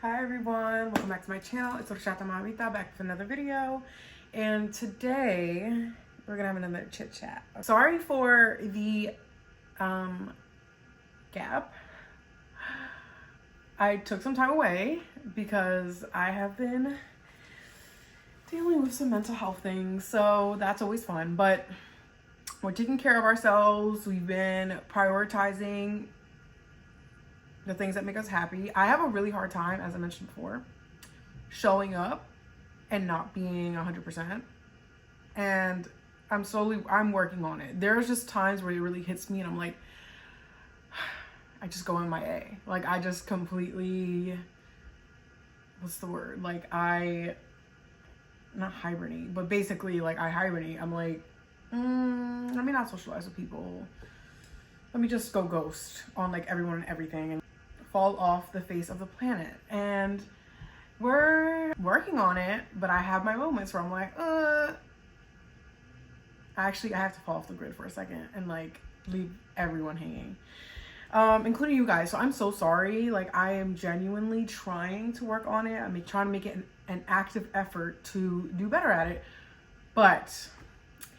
Hi everyone, welcome back to my channel. It's horchatamamita back with another video, and today we're gonna have another chit chat. Sorry for the gap. I took some time away because I have been dealing with some mental health things, so that's always fun, but we're taking care of ourselves. We've been prioritizing the things that make us happy. I have a really hard time, as I mentioned before, showing up and not being 100%. And I'm working on it. There's just times where it really hits me and I'm like, I just go MIA. Like I just completely, what's the word? Like not hibernate, but basically like I hibernate. I'm like, let me not socialize with people. Let me just go ghost on like everyone and everything and fall off the face of the planet. And we're working on it, but I have my moments where I'm like, actually I have to fall off the grid for a second and like leave everyone hanging, including you guys. So I'm so sorry. Like I am genuinely trying to work on it. I'm trying to make it an active effort to do better at it, but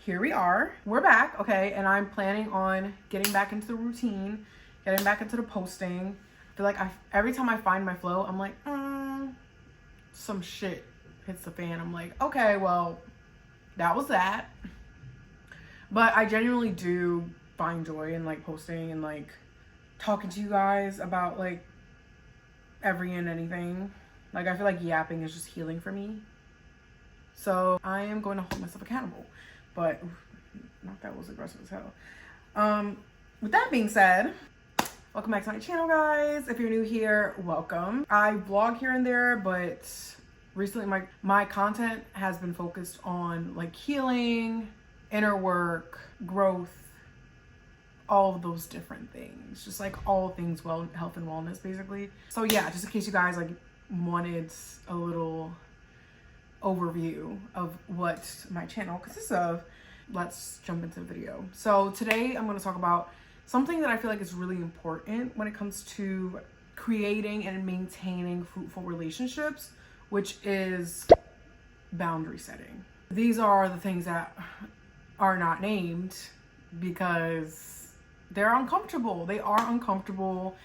here we are. We're back, okay? And I'm planning on getting back into the routine, getting back into the posting. I feel like every time I find my flow, I'm like, some shit hits the fan. I'm like, okay, well, that was that. But I genuinely do find joy in like posting and like talking to you guys about like every and anything. Like I feel like yapping is just healing for me. So I am going to hold myself accountable. But not that was aggressive as hell. With that being said, welcome back to my channel, guys. If you're new here, welcome. I vlog here and there, but recently my content has been focused on like healing, inner work, growth, all of those different things. Just like all things health and wellness, basically. So yeah, just in case you guys like wanted a little overview of what my channel consists of, let's jump into the video. So today I'm going to talk about something that I feel like is really important when it comes to creating and maintaining fruitful relationships, which is boundary setting. These are the things that are not named because they're uncomfortable. They are uncomfortable.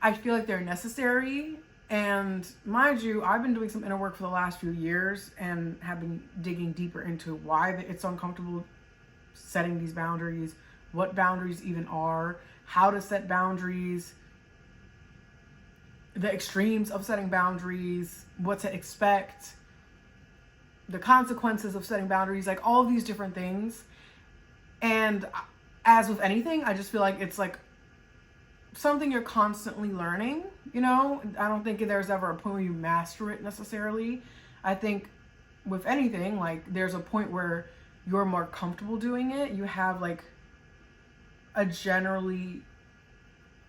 I feel like they're necessary. And mind you, I've been doing some inner work for the last few years and have been digging deeper into why it's uncomfortable setting these boundaries, what boundaries even are, how to set boundaries, the extremes of setting boundaries, what to expect, the consequences of setting boundaries, like all of these different things. And as with anything, I just feel like it's like something you're constantly learning, you know? I don't think there's ever a point where you master it necessarily. I think with anything, like there's a point where you're more comfortable doing it. You have like a generally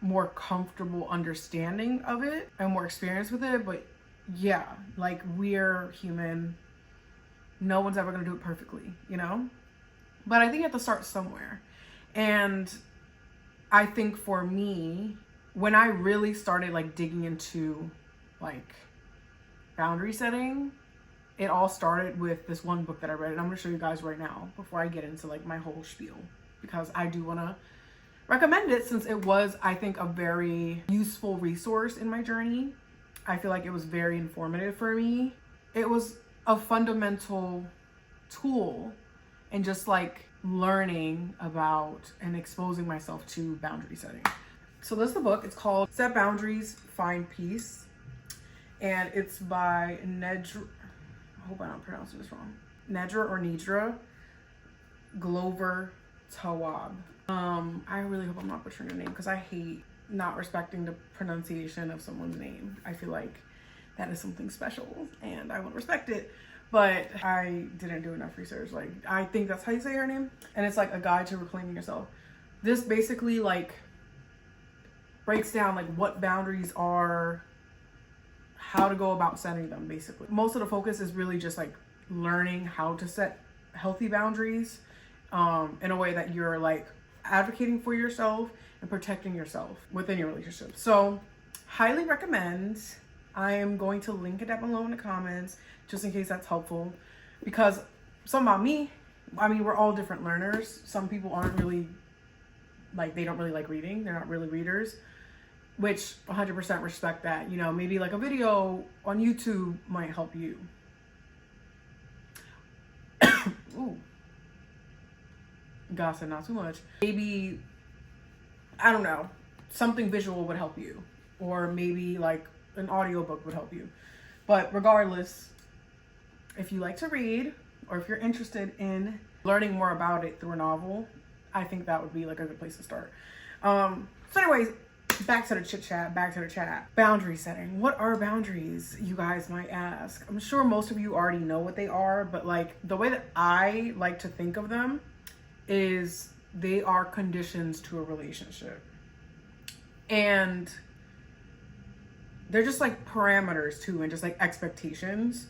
more comfortable understanding of it and more experience with it. But yeah, like we're human. No one's ever gonna do it perfectly, you know? But I think you have to start somewhere. And I think for me, when I really started like digging into like boundary setting, it all started with this one book that I read, and I'm gonna show you guys right now before I get into like my whole spiel, because I do wanna recommend it since it was, I think, a very useful resource in my journey. I feel like it was very informative for me. It was a fundamental tool in just like learning about and exposing myself to boundary setting. So this is the book. It's called Set Boundaries, Find Peace. And it's by Nedra, I hope I'm not pronouncing this wrong, Nedra Glover Tawwab. I really hope I'm not butchering the name because I hate not respecting the pronunciation of someone's name. I feel like that is something special and I want to respect it. But I didn't do enough research. Like, I think that's how you say her name. And it's like a guide to reclaiming yourself. This basically like breaks down like what boundaries are, how to go about setting them, basically. Most of the focus is really just like learning how to set healthy boundaries in a way that you're like advocating for yourself and protecting yourself within your relationship. So highly recommend. I am going to link it down below in the comments just in case that's helpful. Because something about me, I mean, we're all different learners. Some people aren't really, like, they don't really like reading. They're not really readers, which 100% respect that. You know, maybe like a video on YouTube might help you. Ooh. Gossip, not too much. Maybe, I don't know, something visual would help you. Or maybe like an audiobook would help you. But regardless, if you like to read or if you're interested in learning more about it through a novel, I think that would be like a good place to start. So anyways, back to the chit chat, back to the chat. Boundary setting. What are boundaries, you guys might ask? I'm sure most of you already know what they are, but like the way that I like to think of them is they are conditions to a relationship. And they're just like parameters too, and just like expectations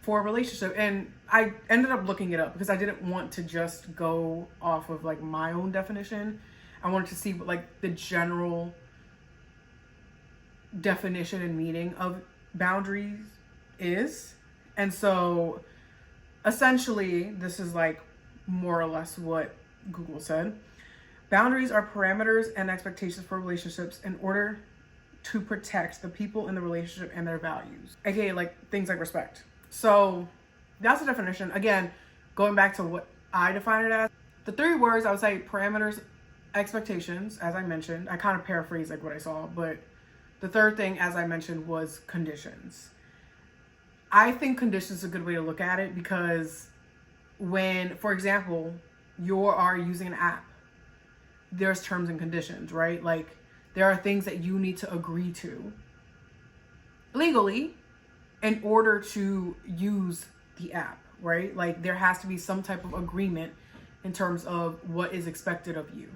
for a relationship. And I ended up looking it up because I didn't want to just go off of like my own definition. I wanted to see what like the general definition and meaning of boundaries is. And so essentially this is like more or less what Google said. Boundaries are parameters and expectations for relationships in order to protect the people in the relationship and their values, aka like things like respect. So that's the definition. Again, going back to what I define it as, the 3 words, I would say parameters, expectations, as I mentioned. I kind of paraphrased like what I saw, but the third thing, as I mentioned, was conditions. I think conditions is a good way to look at it because when, for example, you are using an app, there's terms and conditions, right? Like there are things that you need to agree to legally in order to use the app, right? Like there has to be some type of agreement in terms of what is expected of you.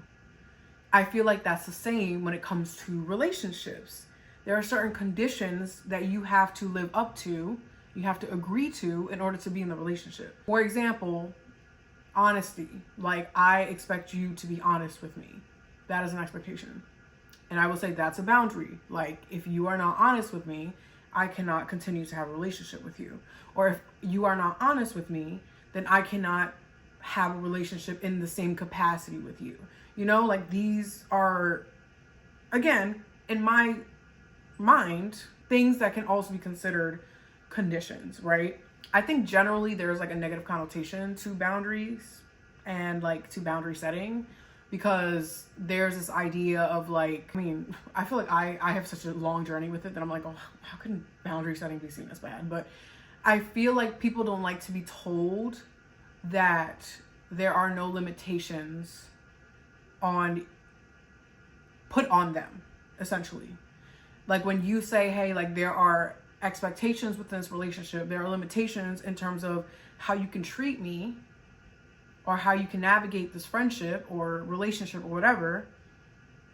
I feel like that's the same when it comes to relationships. There are certain conditions that you have to live up to, you have to agree to in order to be in the relationship. For example, honesty. Like I expect you to be honest with me. That is an expectation. And I will say that's a boundary. Like if you are not honest with me, I cannot continue to have a relationship with you. Or if you are not honest with me, then I cannot have a relationship in the same capacity with you. You know, like these are, again, in my mind, things that can also be considered conditions, right? I think generally there's like a negative connotation to boundaries and like to boundary setting, because there's this idea of like, I mean, I feel like I have such a long journey with it that I'm like, oh, how can boundary setting be seen as bad? But I feel like people don't like to be told that there are no limitations put on them, essentially. Like when you say, hey, like there are expectations within this relationship, there are limitations in terms of how you can treat me or how you can navigate this friendship or relationship or whatever.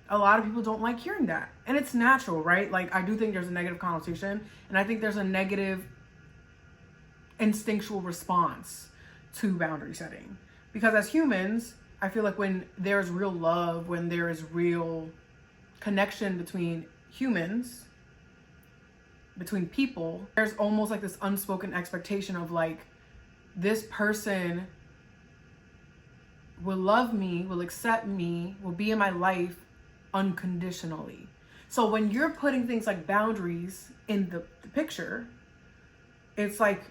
A lot of people don't like hearing that. And it's natural, right? Like I do think there's a negative connotation, and I think there's a negative instinctual response to boundary setting. Because as humans, I feel like when there's real love, when there is real connection between humans, between people, there's almost like this unspoken expectation of like, this person will love me, will accept me, will be in my life unconditionally. So when you're putting things like boundaries in the picture, it's like,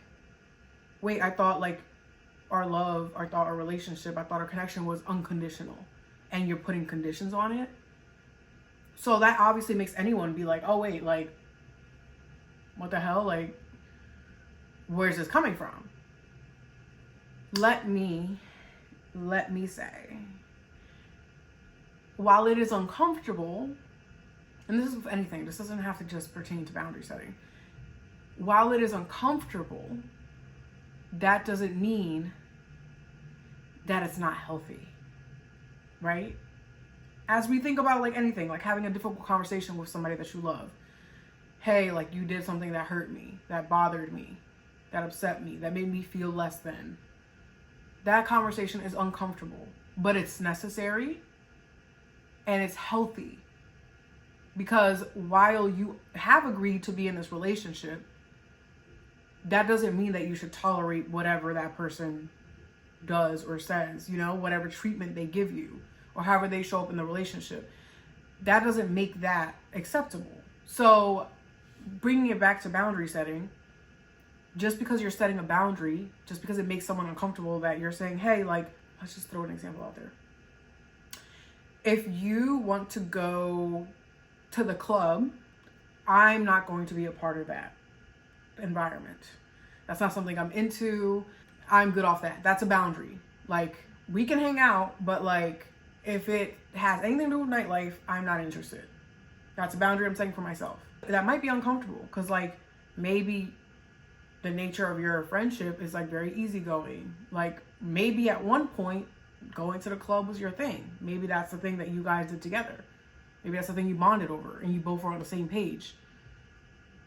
wait, I thought like our love, I thought our relationship, I thought our connection was unconditional, and you're putting conditions on it. So that obviously makes anyone be like, oh wait, like, what the hell? Like, where's this coming from? Let me say, while it is uncomfortable, and this is with anything, this doesn't have to just pertain to boundary setting. While it is uncomfortable, that doesn't mean that it's not healthy, right? As we think about like anything, like having a difficult conversation with somebody that you love. Hey, like you did something that hurt me, that bothered me, that upset me, that made me feel less than. That conversation is uncomfortable, but it's necessary and it's healthy. Because while you have agreed to be in this relationship, that doesn't mean that you should tolerate whatever that person does or says, you know, whatever treatment they give you or however they show up in the relationship. That doesn't make that acceptable. So bringing it back to boundary setting, just because you're setting a boundary, just because it makes someone uncomfortable that you're saying, hey, like, let's just throw an example out there. If you want to go to the club, I'm not going to be a part of that environment. That's not something I'm into. I'm good off that. That's a boundary. Like, we can hang out, but like, if it has anything to do with nightlife, I'm not interested. That's a boundary I'm setting for myself. That might be uncomfortable because like maybe the nature of your friendship is like very easygoing. Like maybe at one point going to the club was your thing. Maybe that's the thing that you guys did together. Maybe that's the thing you bonded over and you both were on the same page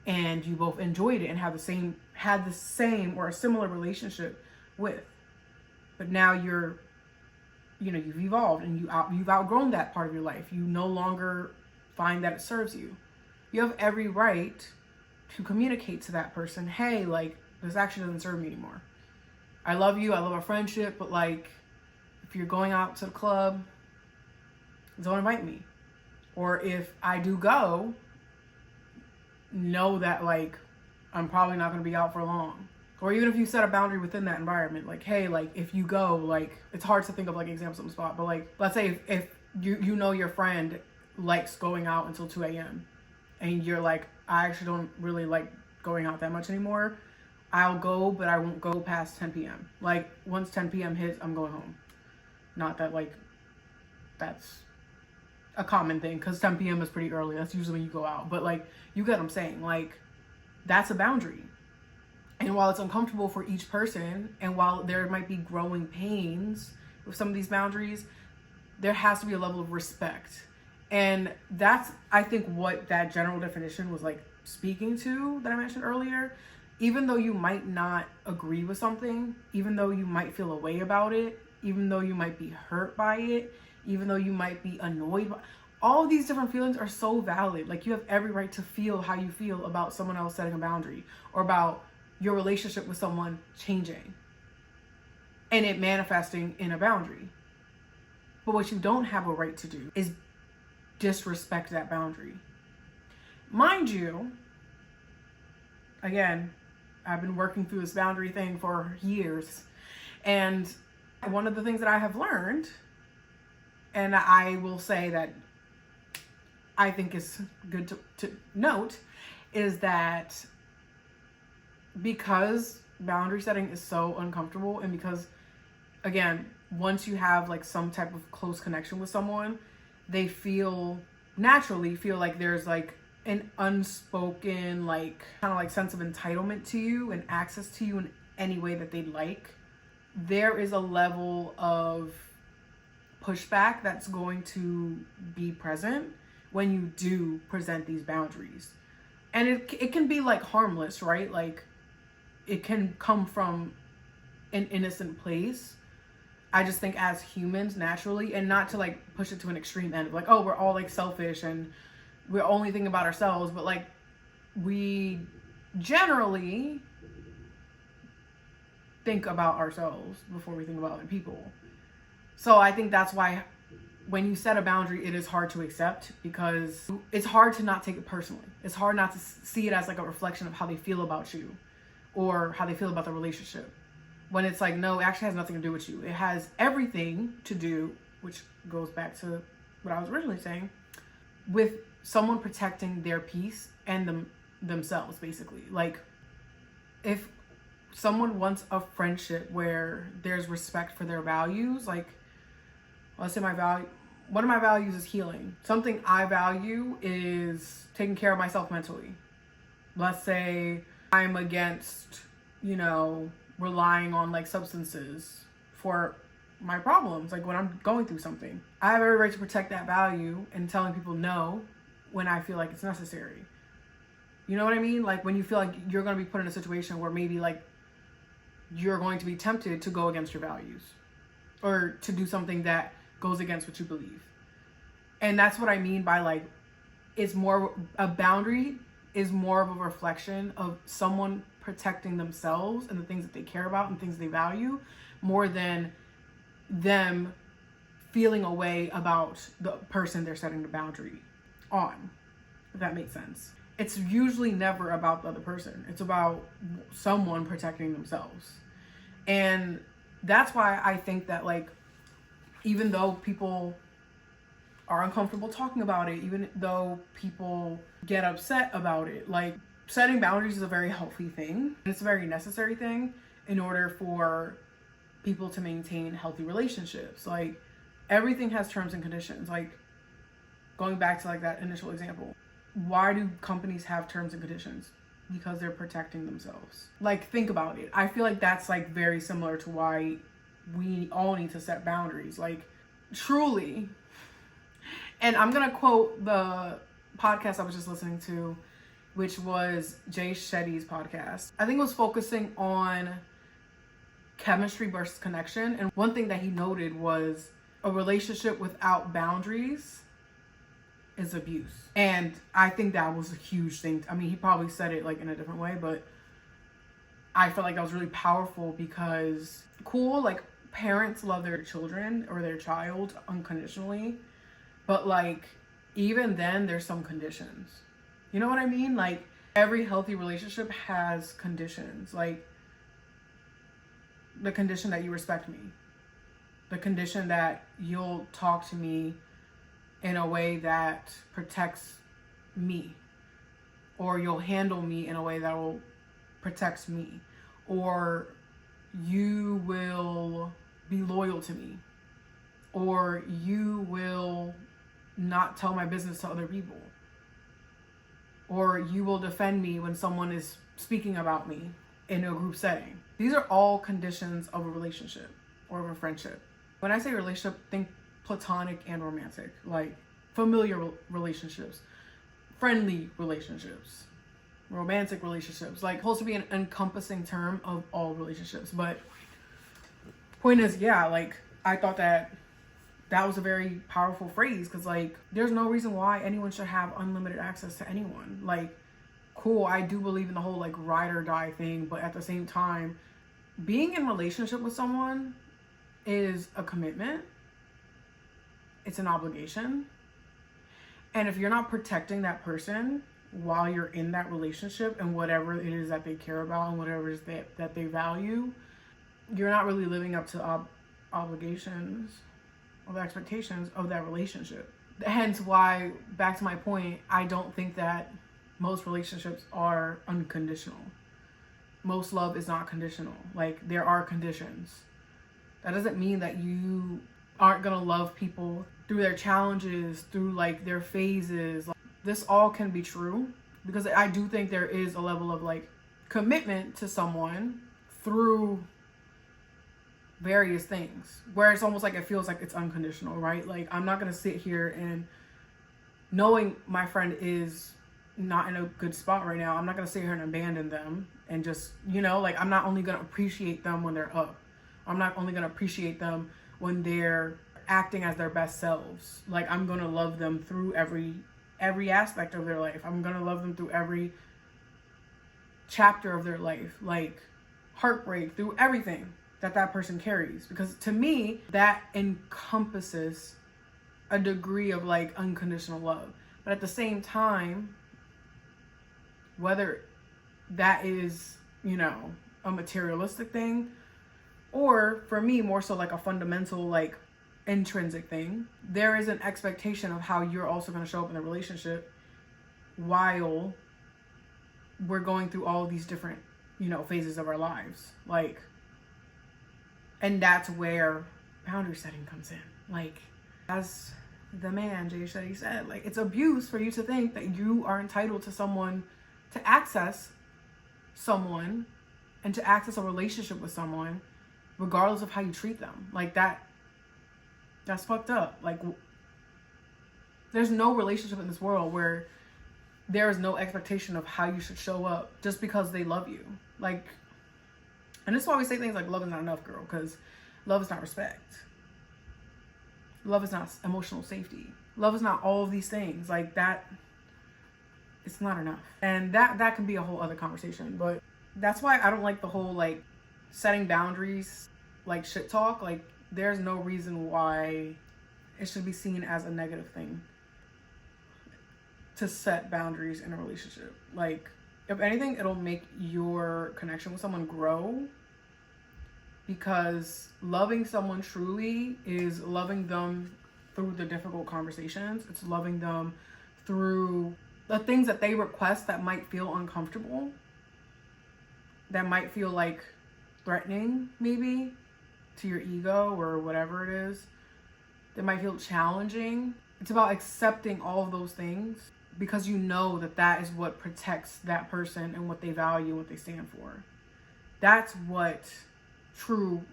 and you both enjoyed it and had the same or a similar relationship with. But now you've evolved and you've outgrown that part of your life. You no longer find that it serves you. You have every right to communicate to that person, hey, like, this actually doesn't serve me anymore. I love you, I love our friendship, but like, if you're going out to the club, don't invite me. Or if I do go, know that like, I'm probably not going to be out for long. Or even if you set a boundary within that environment, like, hey, like, if you go, like, it's hard to think of like examples on the spot, but like, let's say if you know your friend likes going out until 2 a.m. and you're like, I actually don't really like going out that much anymore. I'll go, but I won't go past 10 p.m. Like, once 10 p.m. hits, I'm going home. Not that, like, that's a common thing, because 10 p.m. is pretty early. That's usually when you go out. But, like, you get what I'm saying. Like, that's a boundary. And while it's uncomfortable for each person, and while there might be growing pains with some of these boundaries, there has to be a level of respect. And that's, I think, what that general definition was like speaking to that I mentioned earlier. Even though you might not agree with something, even though you might feel a way about it, even though you might be hurt by it, even though you might be annoyed by all of these different feelings are so valid. Like, you have every right to feel how you feel about someone else setting a boundary or about your relationship with someone changing and it manifesting in a boundary. But what you don't have a right to do is disrespect that boundary. Mind you, again, I've been working through this boundary thing for years. And one of the things that I have learned, and I will say that I think is good to note, is that because boundary setting is so uncomfortable, and because, again, once you have like some type of close connection with someone, they naturally feel like there's like an unspoken, like, kind of like sense of entitlement to you and access to you in any way that they'd like. There is a level of pushback that's going to be present when you do present these boundaries. And it can be like harmless, right? Like, it can come from an innocent place. I just think as humans naturally, and not to like push it to an extreme end of like, oh, we're all like selfish and we're only thinking about ourselves, but like, we generally think about ourselves before we think about other people. So I think that's why when you set a boundary, it is hard to accept, because it's hard to not take it personally. It's hard not to see it as like a reflection of how they feel about you or how they feel about the relationship. When it's like, no, it actually has nothing to do with you. It has everything to do, which goes back to what I was originally saying, with someone protecting their peace and themselves, basically. Like, if someone wants a friendship where there's respect for their values, like, let's say one of my values is healing. Something I value is taking care of myself mentally. Let's say I'm against, relying on like substances for my problems, like when I'm going through something. I have every right to protect that value and telling people no when I feel like it's necessary. You know what I mean? Like, when you feel like you're going to be put in a situation where maybe like you're going to be tempted to go against your values or to do something that goes against what you believe. And that's what I mean by like a boundary is more of a reflection of someone protecting themselves and the things that they care about and things they value, more than them feeling a way about the person they're setting the boundary on, if that makes sense. It's usually never about the other person. It's about someone protecting themselves. And that's why I think that, like, even though people are uncomfortable talking about it, even though people get upset about it, like, setting boundaries is a very healthy thing. It's a very necessary thing in order for people to maintain healthy relationships. Like, everything has terms and conditions. Like, going back to like that initial example, why do companies have terms and conditions? Because they're protecting themselves. Like, think about it. I feel like that's like very similar to why we all need to set boundaries. Like, truly. And I'm gonna quote the podcast I was just listening to, which was Jay Shetty's podcast. I think it was focusing on chemistry versus connection. And one thing that he noted was a relationship without boundaries is abuse. And I think that was a huge thing. I mean, he probably said it like in a different way, but I felt like that was really powerful because, cool, like, parents love their children or their child unconditionally, but like, even then there's some conditions. You know what I mean? Like, every healthy relationship has conditions. Like, the condition that you respect me, the condition that you'll talk to me in a way that protects me, or you'll handle me in a way that will protect me, or you will be loyal to me, or you will not tell my business to other people, or you will defend me when someone is speaking about me in a group setting. These are all conditions of a relationship or of a friendship. When I say relationship, think platonic and romantic, like familiar relationships, friendly relationships, romantic relationships. Like, supposed to be an encompassing term of all relationships. But point is, yeah, like, I thought that was a very powerful phrase, because like, there's no reason why anyone should have unlimited access to anyone. Like, cool, I do believe in the whole like ride or die thing, but at the same time, being in a relationship with someone is a commitment. It's an obligation. And if you're not protecting that person while you're in that relationship and whatever it is that they care about and whatever it is that they value, you're not really living up to obligations or the expectations of that relationship. Hence why, back to my point, I don't think that most relationships are unconditional. Most love is not conditional. Like, there are conditions. That doesn't mean that you aren't gonna love people through their challenges, through like their phases. Like, this all can be true, because I do think there is a level of like commitment to someone through various things, where it's almost like it feels like it's unconditional, right? Like, I'm not gonna sit here and, knowing my friend is not in a good spot right now, I'm not gonna sit here and abandon them and just, you know, like, I'm not only gonna appreciate them when they're up. I'm not only gonna appreciate them when they're acting as their best selves. Like, I'm gonna love them through every aspect of their life. I'm gonna love them through every chapter of their life, like heartbreak, through everything that person carries. Because to me, that encompasses a degree of like unconditional love. But at the same time, whether that is, you know, a materialistic thing, or for me, more so like a fundamental, like intrinsic thing, there is an expectation of how you're also going to show up in the relationship while we're going through all of these different, you know, phases of our lives. Like, and that's where boundary setting comes in. Like, as the man Jay Shetty said, like, it's abuse for you to think that you are entitled to someone, to access someone and to access a relationship with someone regardless of how you treat them. Like, that's fucked up. Like, there's no relationship in this world where there is no expectation of how you should show up just because they love you. Like, and this is why we say things like love is not enough, girl, because love is not respect. Love is not emotional safety. Love is not all of these things. Like, that it's not enough. And that can be a whole other conversation. But that's why I don't like the whole like setting boundaries, like shit talk. Like there's no reason why it should be seen as a negative thing to set boundaries in a relationship. Like if anything, it'll make your connection with someone grow, because loving someone truly is loving them through the difficult conversations. It's loving them through the things that they request that might feel uncomfortable, that might feel like threatening maybe to your ego or whatever it is, that might feel challenging. It's about accepting all of those things, because you know that that is what protects that person and what they value, what they stand for. That's what true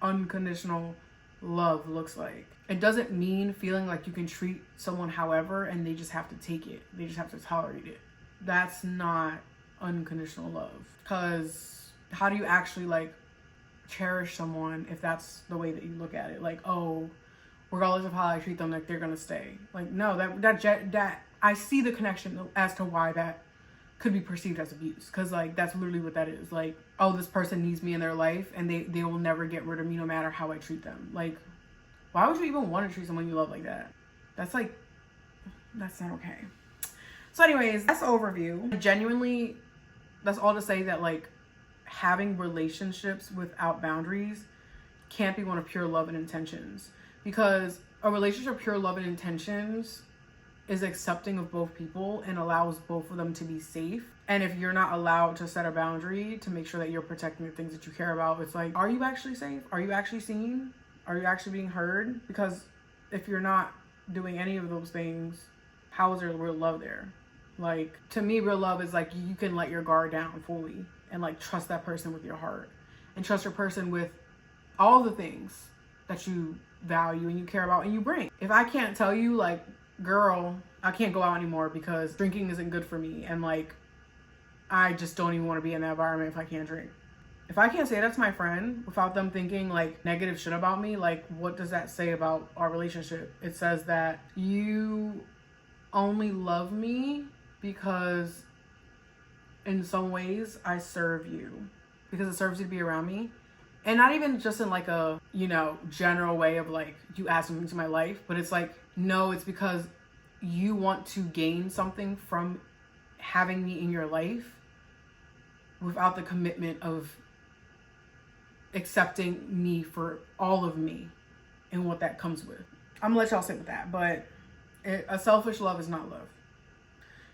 unconditional love looks like. It doesn't mean feeling like you can treat someone however and they just have to take it. They just have to tolerate it. That's not unconditional love. Because how do you actually like cherish someone if that's the way that you look at it? Like, oh, regardless of how I treat them, like they're gonna stay. Like, no, that I see the connection as to why that could be perceived as abuse. Because like that's literally what that is. Like, oh, this person needs me in their life and they will never get rid of me no matter how I treat them. Like, why would you even want to treat someone you love like that? That's not okay. So anyways, that's the overview. Genuinely, that's all to say that like having relationships without boundaries can't be one of pure love and intentions. Because a relationship of pure love and intentions is accepting of both people and allows both of them to be safe. And if you're not allowed to set a boundary to make sure that you're protecting the things that you care about, it's like, are you actually safe? Are you actually seen? Are you actually being heard? Because if you're not doing any of those things, how is there real love there? Like, to me, real love is like you can let your guard down fully and like trust that person with your heart and trust your person with all the things that you value and you care about and you bring. If I can't tell you like, girl, I can't go out anymore because drinking isn't good for me, and like I just don't even want to be in that environment if I can't drink. If I can't say that to my friend without them thinking like negative shit about me, like what does that say about our relationship? It says that you only love me because in some ways I serve you, because it serves you to be around me. And not even just in like a, you know, general way of like you add something to my life, but it's like, no, it's because you want to gain something from having me in your life without the commitment of accepting me for all of me and what that comes with. I'm gonna let y'all sit with that, but a selfish love is not love.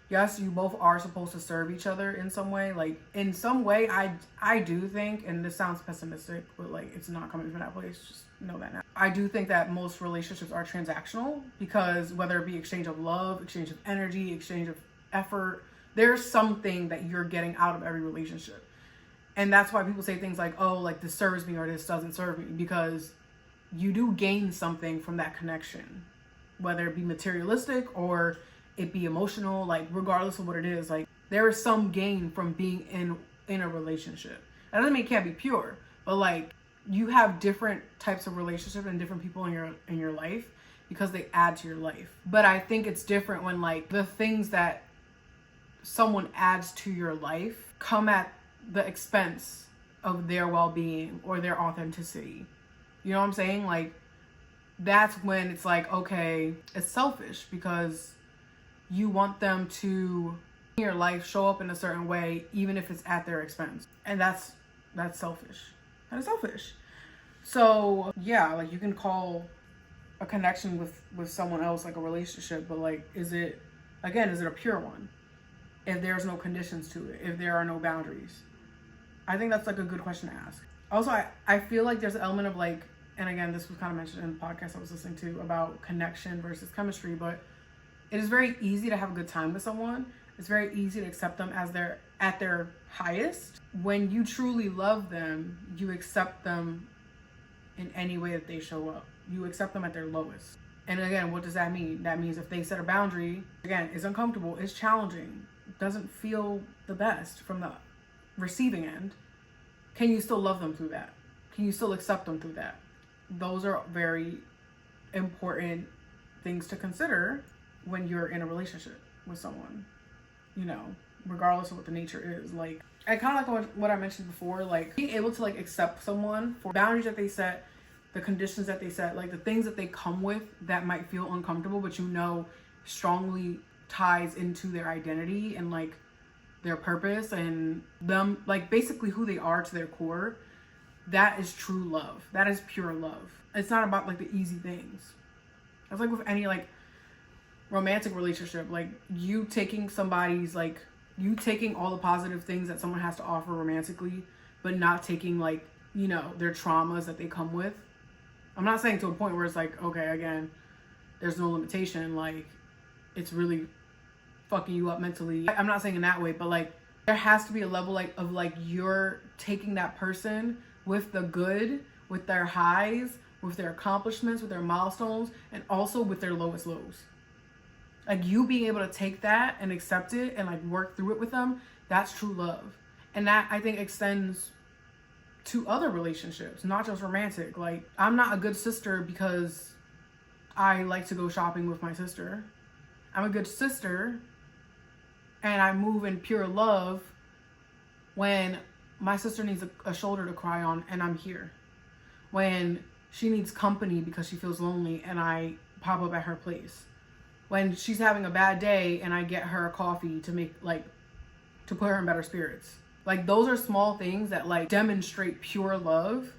Yes, you both are supposed to serve each other in some way. Like, in some way, I do think, and this sounds pessimistic, but like, it's not coming from that place, just know that now. I do think that most relationships are transactional, because whether it be exchange of love, exchange of energy, exchange of effort, there's something that you're getting out of every relationship. And that's why people say things like, oh, like this serves me or this doesn't serve me, because you do gain something from that connection, whether it be materialistic or it be emotional. Like, regardless of what it is, like there is some gain from being in a relationship. That doesn't mean it can't be pure, but like you have different types of relationships and different people in your life because they add to your life. But I think it's different when like the things that someone adds to your life come at the expense of their well-being or their authenticity. You know what I'm saying? Like, that's when it's like, okay, it's selfish because you want them to in your life show up in a certain way, even if it's at their expense. And that's selfish. That is selfish. So yeah, like you can call a connection with someone else like a relationship, but like, is it a pure one? If there's no conditions to it, if there are no boundaries. I think that's like a good question to ask. Also, I feel like there's an element of like, and again, this was kind of mentioned in the podcast I was listening to about connection versus chemistry, but it is very easy to have a good time with someone. It's very easy to accept them as they're at their highest. When you truly love them, you accept them in any way that they show up. You accept them at their lowest. And again, what does that mean? That means if they set a boundary, again, it's uncomfortable, it's challenging, doesn't feel the best from the receiving end, can you still love them through that? Can you still accept them through that? Those are very important things to consider when you're in a relationship with someone. you know, regardless of what the nature is. Like, I kind of like what I mentioned before, like being able to like accept someone for boundaries that they set, the conditions that they set, like the things that they come with that might feel uncomfortable, but you know strongly ties into their identity and like their purpose and them, like basically who they are to their core. That is true love. That is pure love. It's not about like the easy things. It's like with any like romantic relationship, like you taking somebody's, like you taking all the positive things that someone has to offer romantically, but not taking like, you know, their traumas that they come with. I'm not saying to a point where it's like, okay, again, there's no limitation, like it's really fucking you up mentally. I'm not saying in that way, but like there has to be a level like of like you're taking that person with the good, with their highs, with their accomplishments, with their milestones, and also with their lowest lows. Like you being able to take that and accept it and like work through it with them, that's true love. And that I think extends to other relationships, not just romantic. Like I'm not a good sister because I like to go shopping with my sister. I'm a good sister and I move in pure love when my sister needs a shoulder to cry on and I'm here. When she needs company because she feels lonely and I pop up at her place. When she's having a bad day and I get her a coffee to make like, to put her in better spirits. Like those are small things that like demonstrate pure love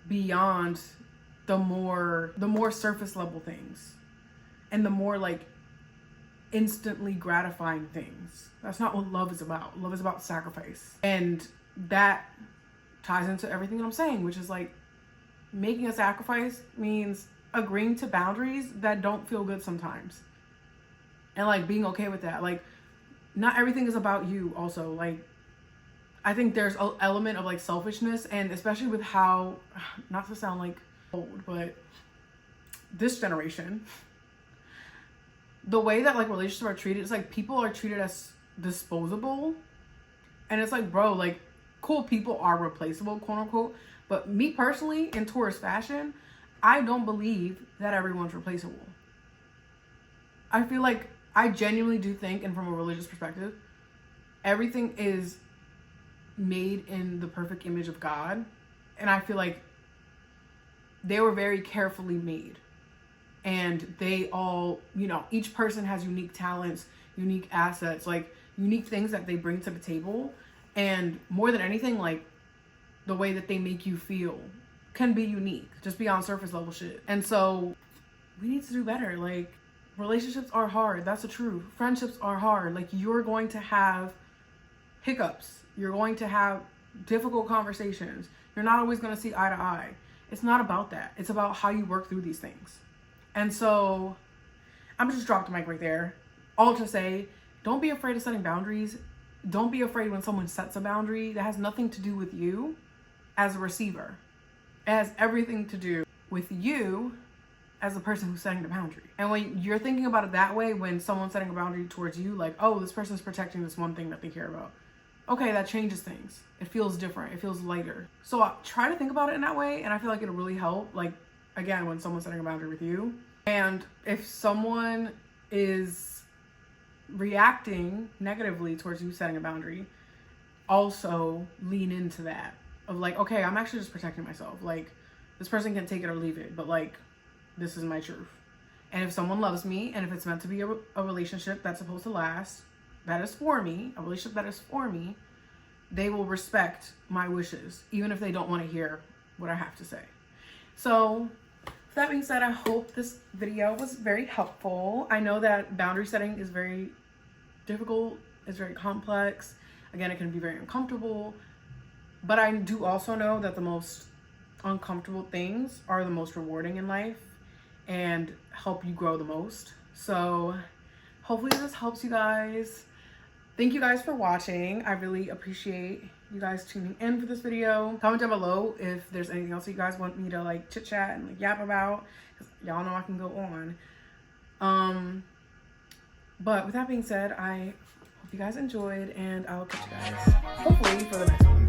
beyond the more surface level things and the more like instantly gratifying things. That's not what love is about. Love is about sacrifice. And that ties into everything that I'm saying, which is like making a sacrifice means agreeing to boundaries that don't feel good sometimes. And like being okay with that. Like not everything is about you also. Like I think there's an element of like selfishness, and especially with how, not to sound like old, but this generation, the way that like relationships are treated, it's like people are treated as disposable. And it's like, bro, like cool, people are replaceable, quote unquote. But me personally, in tourist fashion, I don't believe that everyone's replaceable. I feel like I genuinely do think, and from a religious perspective, everything is made in the perfect image of God. And I feel like they were very carefully made. And they all, you know, each person has unique talents, unique assets, like unique things that they bring to the table. And more than anything, like the way that they make you feel can be unique, just beyond surface level shit. And so we need to do better. Like relationships are hard. That's the truth. Friendships are hard. Like you're going to have hiccups. You're going to have difficult conversations. You're not always going to see eye to eye. It's not about that. It's about how you work through these things. And so I'm just dropped the mic right there. All to say, don't be afraid of setting boundaries. Don't be afraid when someone sets a boundary that has nothing to do with you as a receiver. It has everything to do with you as the person who's setting the boundary. And when you're thinking about it that way, when someone's setting a boundary towards you, like, oh, this person's protecting this one thing that they care about. Okay, that changes things. It feels different. It feels lighter. So I try to think about it in that way, and I feel like it'll really help. Like, again, when someone's setting a boundary with you. And if someone is reacting negatively towards you setting a boundary, also lean into that. Of like, okay, I'm actually just protecting myself. Like, this person can take it or leave it, but like, this is my truth. And if someone loves me, and if it's meant to be a relationship that's supposed to last, that is for me, a relationship that is for me, they will respect my wishes, even if they don't want to hear what I have to say. So, with that being said, I hope this video was very helpful. I know that boundary setting is very difficult, it's very complex. Again, it can be very uncomfortable. But I do also know that the most uncomfortable things are the most rewarding in life and help you grow the most. So hopefully this helps you guys. Thank you guys for watching. I really appreciate you guys tuning in for this video. Comment down below if there's anything else you guys want me to like chit chat and like yap about, because y'all know I can go on. But with that being said, I hope you guys enjoyed, and I'll catch you guys hopefully for the next one.